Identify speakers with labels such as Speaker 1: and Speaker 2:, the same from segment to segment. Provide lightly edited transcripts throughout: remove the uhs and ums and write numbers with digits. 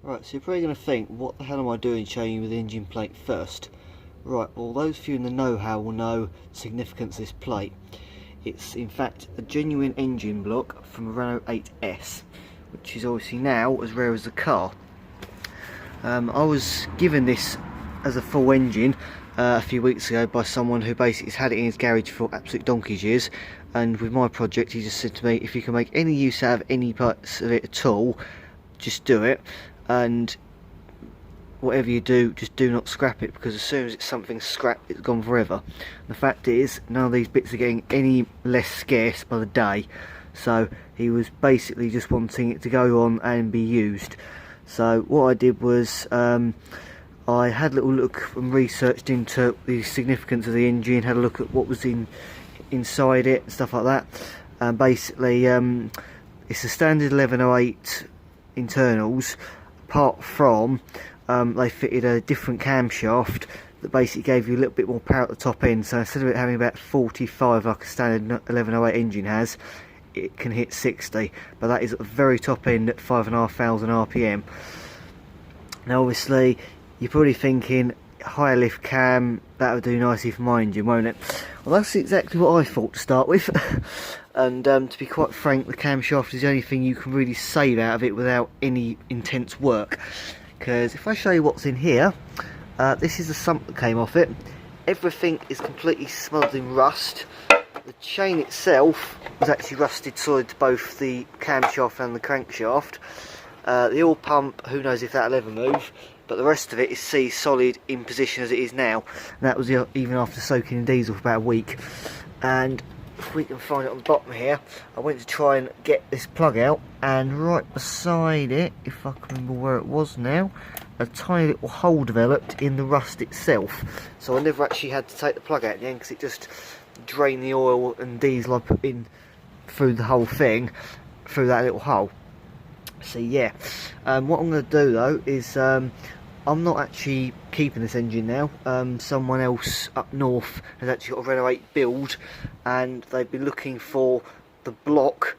Speaker 1: Right, so you're probably going to think, what the hell am I doing showing you the engine plate first? Right, well those of you in the know-how will know the significance of this plate. It's in fact a genuine engine block from a Renault 8S, which is obviously now as rare as the car. I was given this as a full engine a few weeks ago by someone who basically has had it in his garage for absolute donkey's years, and with my project he just said to me, if you can make any use out of any parts of it at all, just do it, and whatever you do, just do not scrap it, because as soon as it's something scrapped, it's gone forever. The fact is, none of these bits are getting any less scarce by the day, so he was basically just wanting it to go on and be used. So what I did was I had a little look and researched into the significance of the engine, had a look at what was inside it and stuff like that, and basically it's a standard 1108 internals, apart from they fitted a different camshaft that basically gave you a little bit more power at the top end. So instead of it having about 45 like a standard 1108 engine has, it can hit 60, but that is at the very top end at 5,500 RPM. Now obviously you're probably thinking, higher lift cam, that would do nicely for my engine, won't it? Well, that's exactly what I thought to start with. And to be quite frank, the camshaft is the only thing you can really save out of it without any intense work. Because if I show you what's in here, this is the sump that came off it. Everything is completely smothered in rust. The chain itself was actually rusted solid to both the camshaft and the crankshaft. The oil pump, who knows if that'll ever move, but the rest of it is seized solid in position as it is now. And that was even after soaking in diesel for about a week. And if we can find it on the bottom here, I went to try and get this plug out, and right beside it, if I can remember where it was now, a tiny little hole developed in the rust itself. So I never actually had to take the plug out in the end, because it just drained the oil and diesel I put in through the whole thing, through that little hole. So yeah, what I'm going to do though is I'm not actually keeping this engine now. Someone else up north has actually got a Renault 8 build, and they've been looking for the block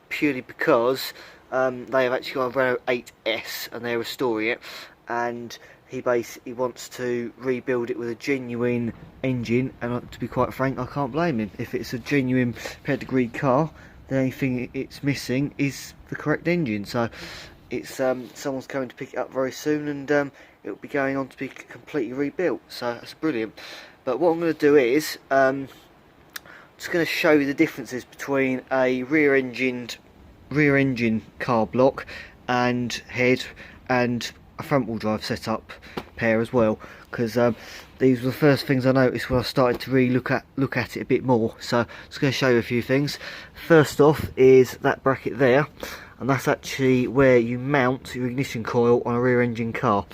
Speaker 1: purely because they have actually got a Renault 8S and they're restoring it, and he basically wants to rebuild it with a genuine engine. And to be quite frank, I can't blame him. If it's a genuine pedigreed car, the only thing it's missing is the correct engine. So it's someone's coming to pick it up very soon, and it'll be going on to be completely rebuilt. So that's brilliant. But what I'm going to do is just going to show you the differences between a rear engine car block and head, and a front wheel drive setup pair as well, because these were the first things I noticed when I started to really look at it a bit more. So I'm just going to show you a few things. First off is that bracket there, and that's actually where you mount your ignition coil on a rear engine car.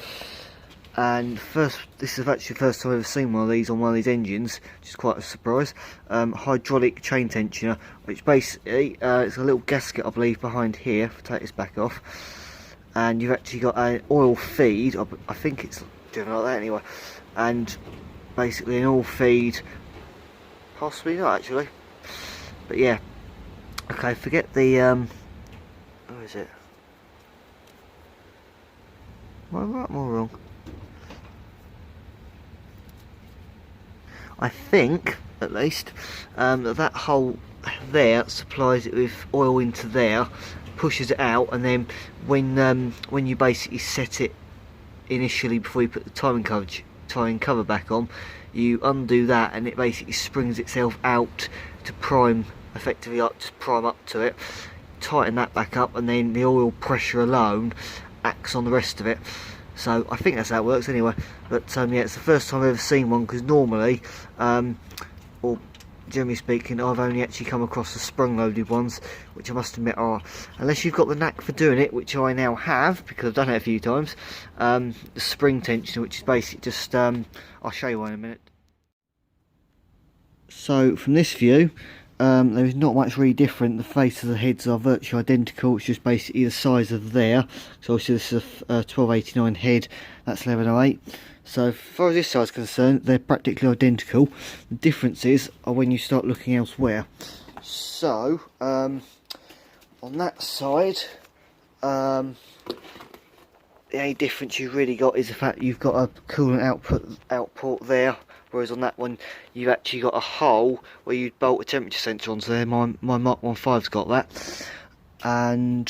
Speaker 1: And this is actually the first time I've ever seen one of these on one of these engines, which is quite a surprise. Hydraulic chain tensioner, which basically it's a little gasket I believe behind here. If I take this back off, and you've actually got an oil feed, I think it's driven like that anyway, and basically an oil feed, possibly not actually, but yeah. Okay, forget the where is it? Am I right or wrong? I think, at least, that hole there supplies it with oil into there, pushes it out, and then when you basically set it initially before you put the timing cover back on, you undo that, and it basically springs itself out to prime, effectively up, just prime up to it, tighten that back up, and then the oil pressure alone acts on the rest of it. So I think that's how it works anyway. But yeah, it's the first time I've ever seen one, because normally, or generally speaking, I've only actually come across the sprung-loaded ones, which I must admit are, unless you've got the knack for doing it, which I now have because I've done it a few times, the spring tensioner, which is basically just, I'll show you one in a minute. So from this view, there is not much really different. The face of the heads are virtually identical. It's just basically the size of there. So obviously this is a 1289 head, that's 1108. So as far as this side is concerned, they're practically identical. The differences are when you start looking elsewhere. So on that side, the only difference you've really got is the fact you've got a coolant output there, whereas on that one you've actually got a hole where you'd bolt a temperature sensor onto there. My Mark 15's got that, and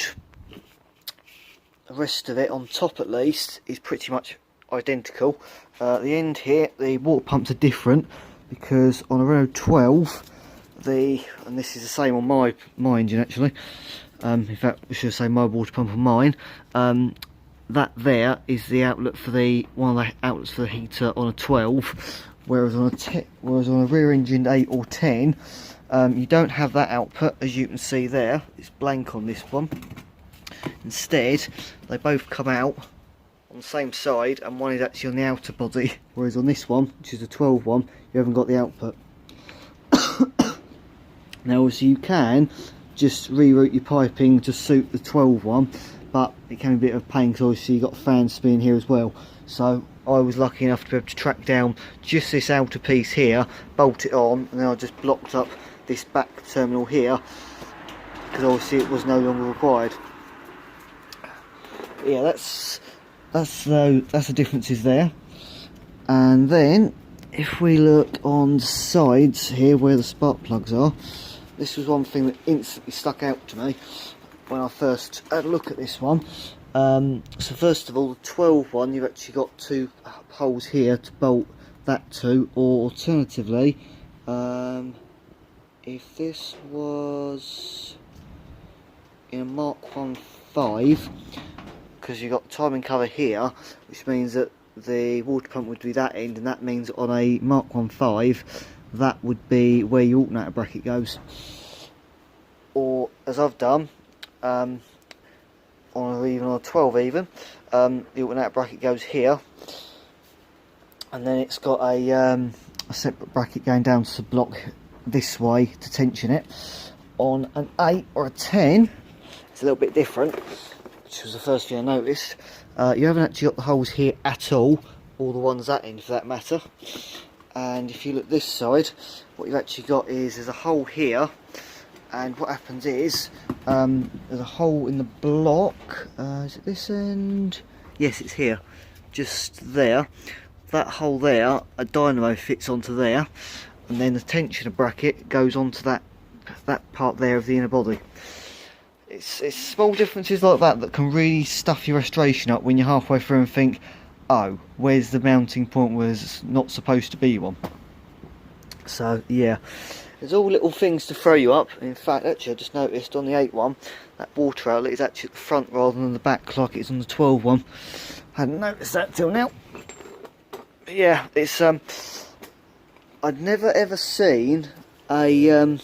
Speaker 1: the rest of it on top at least is pretty much identical. At the end here the water pumps are different because on a Renault 12 and this is the same on my engine actually, in fact we should say my water pump on mine, that there is the outlet for one of the outlets for the heater on a 12, whereas on a rear engined 8 or 10 you don't have that output, as you can see there. It's blank on this one. Instead they both come out on the same side, and one is actually on the outer body, whereas on this one, which is a 12 one, you haven't got the output. Now obviously you can just reroute your piping to suit the 12 one, but it can be a bit of a pain because obviously you've got fan spin here as well. So I was lucky enough to be able to track down just this outer piece here, bolt it on, and then I just blocked up this back terminal here because obviously it was no longer required. Yeah, that's the differences there. And then if we look on the sides here where the spark plugs are, this was one thing that instantly stuck out to me when I first had a look at this one. So first of all, the 12 one, you've actually got two holes here to bolt that to, or alternatively, if this was in a Mark 15, because you've got timing cover here, which means that the water pump would be that end, and that means on a Mark 15 that would be where your alternator bracket goes. Or as I've done, even on a 12 even, the alternator bracket goes here, and then it's got a separate bracket going down to the block this way to tension it. On an 8 or a 10 it's a little bit different, which was the first thing I noticed. You haven't actually got the holes here at all, or the ones that end for that matter. And if you look this side, what you've actually got is there's a hole here, and what happens is there's a hole in the block. Is it this end? Yes, it's here, just there. That hole there, a dynamo fits onto there, and then the tensioner bracket goes onto that part there of the inner body. It's small differences like that that can really stuff your restoration up when you're halfway through and think, oh, where's the mounting point where there's not supposed to be one? So yeah, there's all little things to throw you up. In fact, actually I just noticed on the 8 one, that water outlet is actually at the front rather than the back like it's on the 12 one. Hadn't noticed that till now. But yeah, it's I'd never ever seen a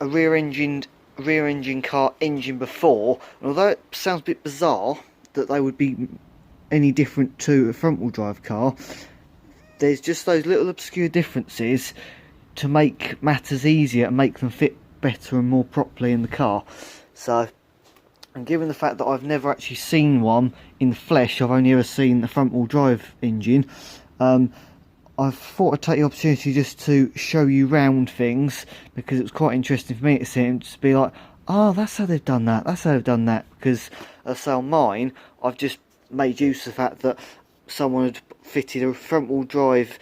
Speaker 1: rear engine car engine before, and although it sounds a bit bizarre that they would be any different to a front wheel drive car, there's just those little obscure differences to make matters easier and make them fit better and more properly in the car. So, and given the fact that I've never actually seen one in the flesh, I've only ever seen the front wheel drive engine, I thought I'd take the opportunity just to show you round things, because it was quite interesting for me to see it and just be like, oh, that's how they've done that, that's how they've done that. Because as on mine, I've just made use of the fact that someone had fitted a front wheel drive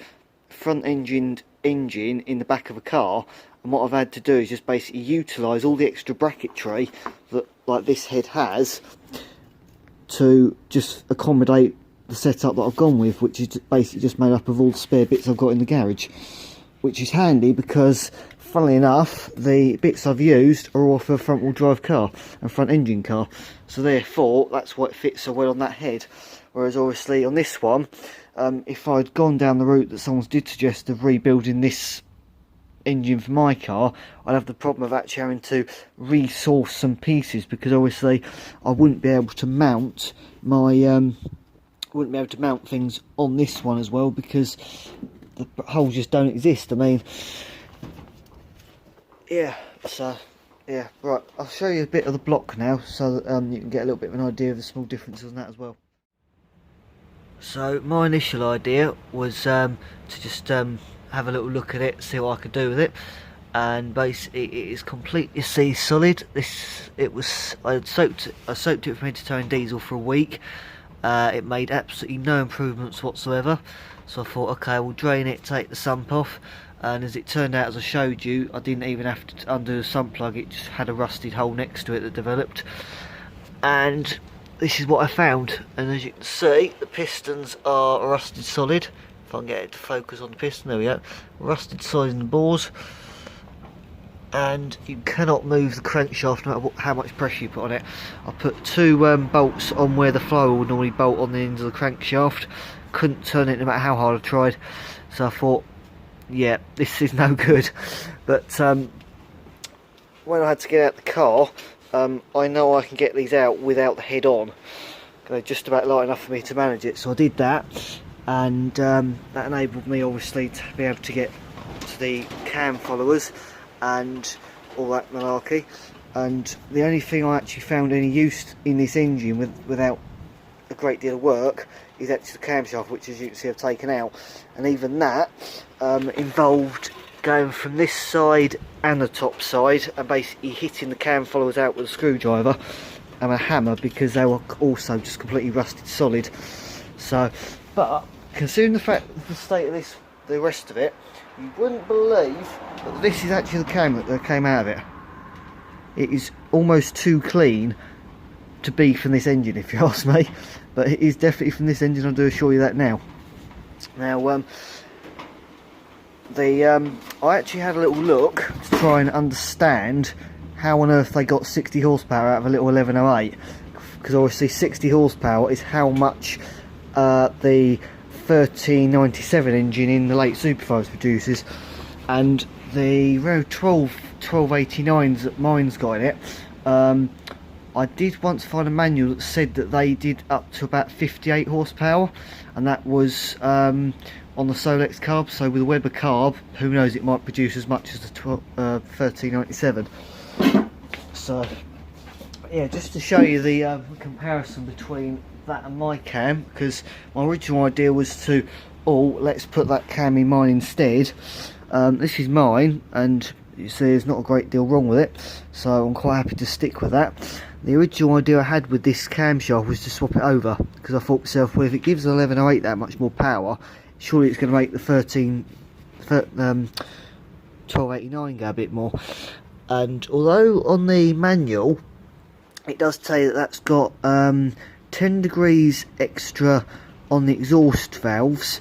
Speaker 1: front engined engine in the back of a car, and what I've had to do is just basically utilise all the extra bracketry that like this head has to just accommodate the setup that I've gone with, which is basically just made up of all the spare bits I've got in the garage, which is handy because funnily enough the bits I've used are all for a front wheel drive car and front engine car, so therefore that's why it fits so well on that head. Whereas obviously on this one, if I'd gone down the route that someone did suggest of rebuilding this engine for my car, I'd have the problem of actually having to resource some pieces, because obviously I wouldn't be able to mount my things on this one as well, because the holes just don't exist. I mean, yeah, so yeah, right, I'll show you a bit of the block now so that you can get a little bit of an idea of the small differences in that as well. So my initial idea was to just have a little look at it, see what I could do with it. and basically it is completely sea solid. I soaked it from head to toe in diesel for a week. It made absolutely no improvements whatsoever, so I thought, okay, we'll drain it, take the sump off, and as it turned out, as I showed you, I didn't even have to undo the sump plug. It just had a rusted hole next to it that developed, and this is what I found. And as you can see, the pistons are rusted solid. If I can get it to focus on the piston, there we go, rusted solid in the bores, and you cannot move the crankshaft no matter how much pressure you put on it. I put two bolts on where the flower would normally bolt on the end of the crankshaft. Couldn't turn it no matter how hard I tried, so I thought, yeah, this is no good. But when I had to get out the car, I know I can get these out without the head on. They're just about light enough for me to manage it, so I did that, and that enabled me obviously to be able to get to the cam followers and all that malarkey. And the only thing I actually found any use in this engine without a great deal of work is actually the camshaft, which, as you can see, I've taken out, and even that involved going from this side and the top side and basically hitting the cam followers out with a screwdriver and a hammer, because they were also just completely rusted solid. So, but considering the fact of the state of this, the rest of it, you wouldn't believe that this is actually the cam that came out of it. It is almost too clean to be from this engine, if you ask me, but it is definitely from this engine, I do assure you that now. Now, I actually had a little look to try and understand how on earth they got 60 horsepower out of a little 1108, because obviously 60 horsepower is how much the 1397 engine in the late Superfast produces, and the Renault 1289s that mine's got in it, I did once find a manual that said that they did up to about 58 horsepower, and that was on the Solex carb. So with a Weber carb, who knows, it might produce as much as the 1397. So yeah, just to show you the comparison between that and my cam, because my original idea was to, let's put that cam in mine instead. This is mine, and you see there's not a great deal wrong with it, so I'm quite happy to stick with that. The original idea I had with this camshaft was to swap it over, because I thought to myself, well, if it gives the 1108 that much more power, surely it's going to make the 1289 go a bit more. And although on the manual it does tell you that that's got 10 degrees extra on the exhaust valves,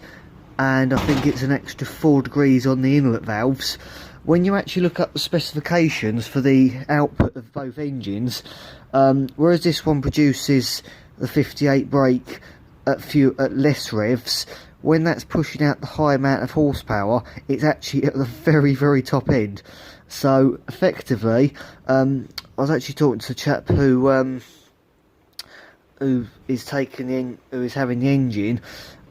Speaker 1: and I think it's an extra 4 degrees on the inlet valves, when you actually look up the specifications for the output of both engines, whereas this one produces the 58 brake at less revs, when that's pushing out the high amount of horsepower, it's actually at the very, very top end. So effectively, I was actually talking to a chap who is having the engine,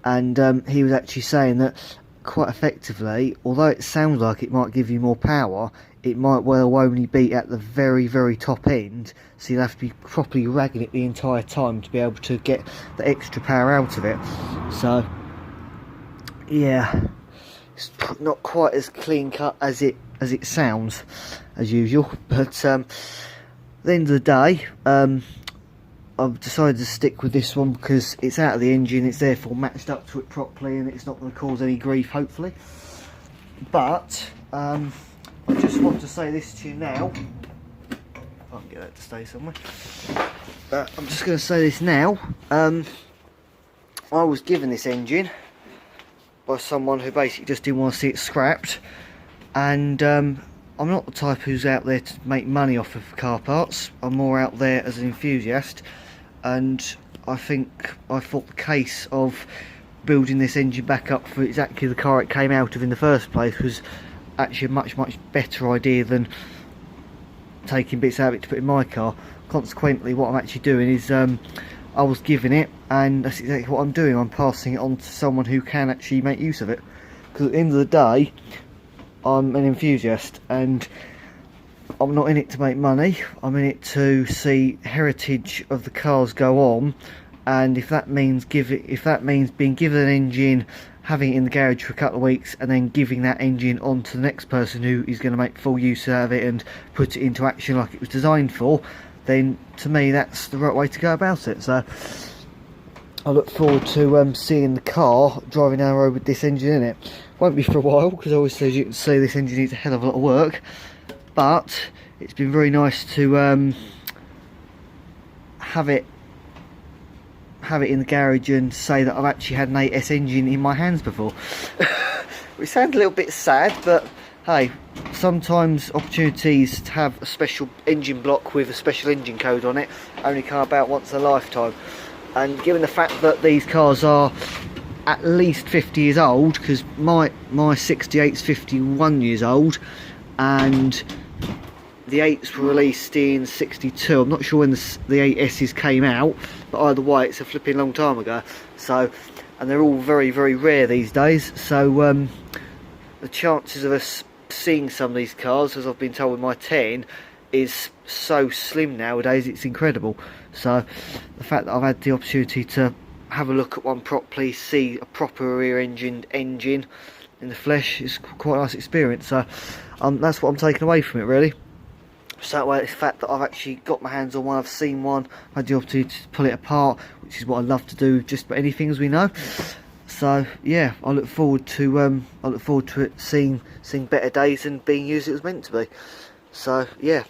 Speaker 1: and he was actually saying that quite effectively, although it sounds like it might give you more power, it might well only be at the very, very top end, so you'll have to be properly ragging it the entire time to be able to get the extra power out of it. So yeah, it's not quite as clean cut as it sounds, as usual, but at the end of the day, I've decided to stick with this one because it's out of the engine, it's therefore matched up to it properly, and it's not going to cause any grief, hopefully. But I just want to say this to you now. I can get that to stay somewhere. I'm just going to say this now. I was given this engine by someone who basically just didn't want to see it scrapped, and I'm not the type who's out there to make money off of car parts. I'm more out there as an enthusiast, and I think I thought the case of building this engine back up for exactly the car it came out of in the first place was actually a much better idea than taking bits out of it to put in my car. Consequently, what I'm actually doing is I was given it, and that's exactly what I'm doing. I'm passing it on to someone who can actually make use of it, because at the end of the day, I'm an enthusiast, and I'm not in it to make money. I'm in it to see heritage of the cars go on, and if that means being given an engine having it in the garage for a couple of weeks and then giving that engine on to the next person who is going to make full use out of it and put it into action like it was designed for, then to me that's the right way to go about it. So I look forward to seeing the car driving down the road with this engine in it. Won't be for a while, because obviously, as you can see, this engine needs a hell of a lot of work, but it's been very nice to have it in the garage and say that I've actually had an 8S engine in my hands before. Which sounds a little bit sad, but hey, sometimes opportunities to have a special engine block with a special engine code on it only come about once in a lifetime. And given the fact that these cars are at least 50 years old, because my 68's 51 years old, and the 8s were released in 62. I'm not sure when the 8S's came out, but either way, it's a flipping long time ago. So, and they're all very, very rare these days. So the chances of us seeing some of these cars, as I've been told with my 10, is so slim nowadays, it's incredible. So the fact that I've had the opportunity to have a look at one properly, see a proper rear-engined engine in the flesh, is quite a nice experience. So that's what I'm taking away from it, really. So that way, the fact that I've actually got my hands on one, I've seen one, had the opportunity to pull it apart, which is what I love to do with just about anything, as we know. So yeah, I look forward to it seeing better days and being used as it was meant to be. So yeah,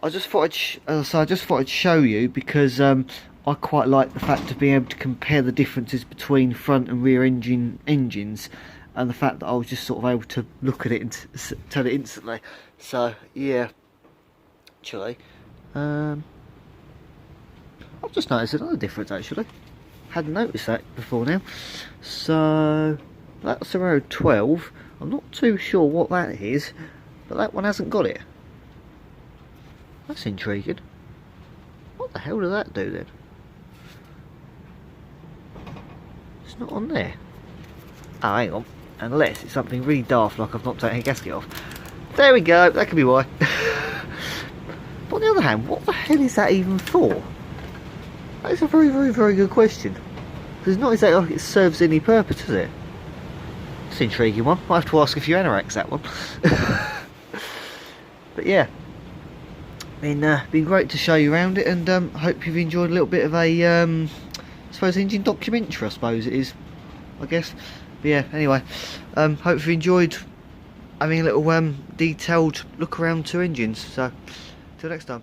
Speaker 1: I just thought I'd show you, because I quite like the fact of being able to compare the differences between front and rear engines, and the fact that I was just sort of able to look at it and tell it instantly. So yeah, actually, I've just noticed another difference actually. Hadn't noticed that before now. So that's a Renault 12. I'm not too sure what that is, but that one hasn't got it. That's intriguing. What the hell does that do then? It's not on there. Oh, hang on. Unless it's something really daft, like I've not taken a gasket off. There we go. That could be why. But on the other hand, what the hell is that even for? That is a very, very, very good question. Because it's not exactly like it serves any purpose, is it? It's an intriguing one. Might have to ask a few anoraks, that one. But yeah, been great to show you around it, and hope you've enjoyed a little bit of a, I suppose, engine documentary, I suppose it is, I guess. But yeah, anyway, hope you've enjoyed having a little detailed look around two engines. So, till next time.